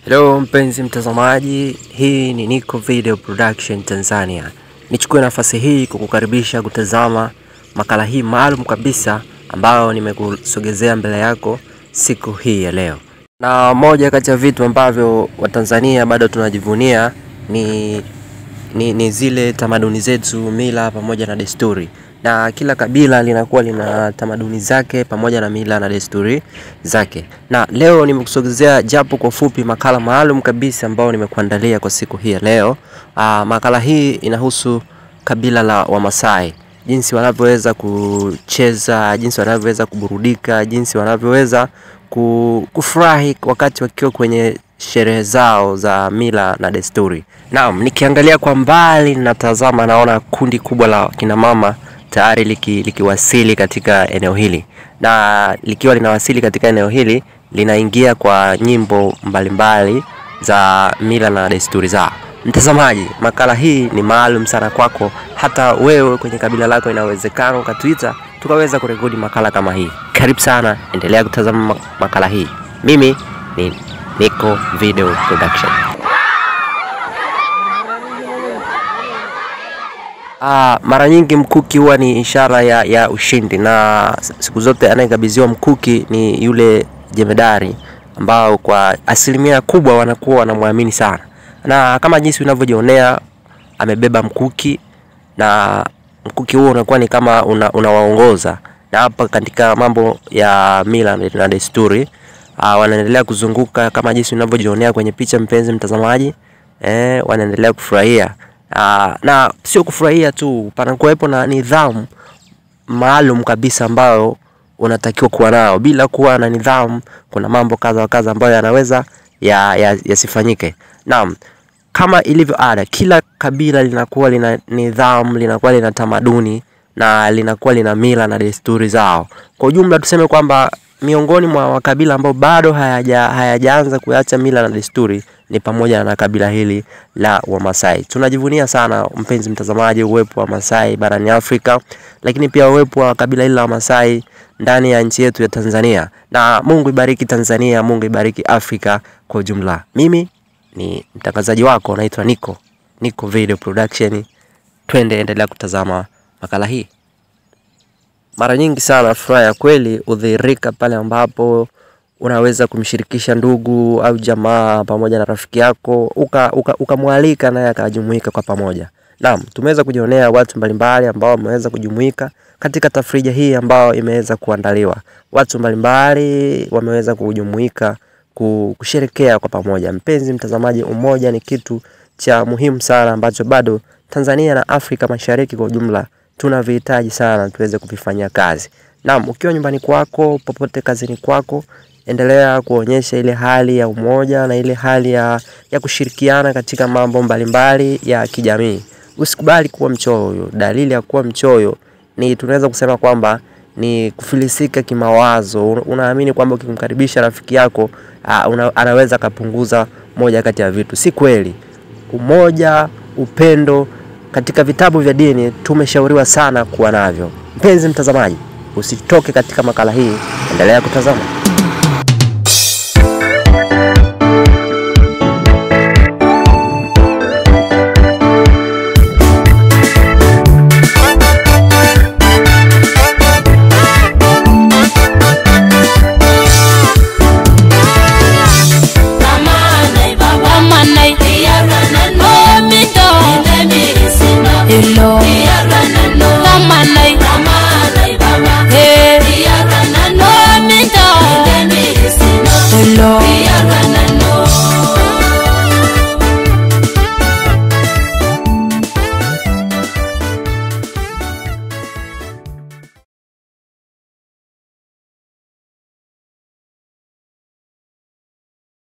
Hello mpenzi mtazamaji, hii ni Niko Video Production Tanzania. Nichukue nafasi hii kukukaribisha kutazama makala hii maalum kabisa ambayo nimekusogezea mbele yako siku hii ya leo. Na moja kati ya vitu ambavyo Watanzania bado tunajivunia ni zile tamaduni zetu, mila pamoja na desturi. Na kila kabila linakuwa lina tamaduni zake pamoja na mila na desturi zake. Na leo nimekusogezea japo kwa fupi makala maalum kabisa ambao nimekuandalia kwa siku hii ya leo. Makala hii inahusu kabila la Wamasai. Jinsi wanavyoweza kucheza, jinsi wanavyoweza kuburudika, jinsi wanavyoweza kufurahi wakati wakiwa kwenye sherehe zao za mila na desturi. Naam, nikiangalia kwa mbali natazama naona kundi kubwa la kina mama tayari likiwasili katika eneo hili. Na likiwa linawasili katika eneo hili, linaingia kwa nyimbo mbalimbali za mila na desturi zao. Mtazamaji, makala hii ni maalum sana kwako. Hata wewe kwenye kabila lako inawezekana ukatuita tukaweza kurekodi makala kama hii. Karibu sana, endelea kutazama makala hii. Mimi ni Niko Video Production. Mara nyingi mkuki huwa ni ishara ya ushindi, na siku zote anayekabidhiwa mkuki ni yule jemedari ambao kwa asilimia kubwa wanakuwa wanamwamini sana. Na kama jinsi unavyojionea amebeba mkuki, na mkuki huo unakuwa ni kama unawaongoza. Na hapa katika mambo ya mila na desturi wanaendelea kuzunguka kama jinsi unavyojionea kwenye picha mpenzi mtazamaji. Wanaendelea kufurahia. Na sio kufurahia tu, panakuwepo na nidhamu maalum kabisa ambayo unatakiwa kuwa nao. Bila kuwa na nidhamu kuna mambo kadha wa kadha ambayo yanaweza yasifanyike. Naam, kama ilivyo ada, kila kabila linakuwa lina nidhamu, linakuwa lina tamaduni na linakuwa lina mila na desturi zao. Kwa ujumla tuseme kwamba miongoni mwa makabila ambao bado hayajaanza kuacha mila na desturi ni pamoja na kabila hili la Wamasai. Tunajivunia sana mpenzi mtazamaji uwepo wa Masai barani Afrika, lakini pia uwepo wa kabila hili la Wamasai ndani ya nchi yetu ya Tanzania. Na Mungu ibariki Tanzania, Mungu ibariki Afrika kwa ujumla. Mimi ni mtangazaji wako, naitwa Niko Video Production. Twende endelea kutazama makala hii. Mara nyingi sana furaha ya kweli udhihirika pale ambapo unaweza kumshirikisha ndugu au jamaa pamoja na rafiki yako, ukamwalika naye akajumuika kwa pamoja. Naam, tumeweza kujionea watu mbalimbali ambao wameweza kujumuika katika tafrija hii ambao imeweza kuandaliwa. Watu mbalimbali wameweza kujumuika kusherehekea kwa pamoja. Mpenzi mtazamaji, umoja ni kitu cha muhimu sana ambacho bado Tanzania na Afrika Mashariki kwa ujumla tunavihitaji sana tuweze kuvifanyia kazi. Naam, ukiwa nyumbani kwako, popote kazini kwako, endelea kuonyesha ile hali ya umoja na ile hali ya kushirikiana katika mambo mbalimbali ya kijamii. Usikubali kuwa mchoyo. Dalili ya kuwa mchoyo ni tunaweza kusema kwamba ni kufilisika kimawazo. Unaamini kwamba ukimkaribisha rafiki yako anaweza kupunguza moja kati ya vitu. Si kweli. Umoja, upendo katika vitabu vya dini tumeshauriwa sana kuwa navyo. Mpenzi mtazamaji, usitoke katika makala hii, endelea kutazama.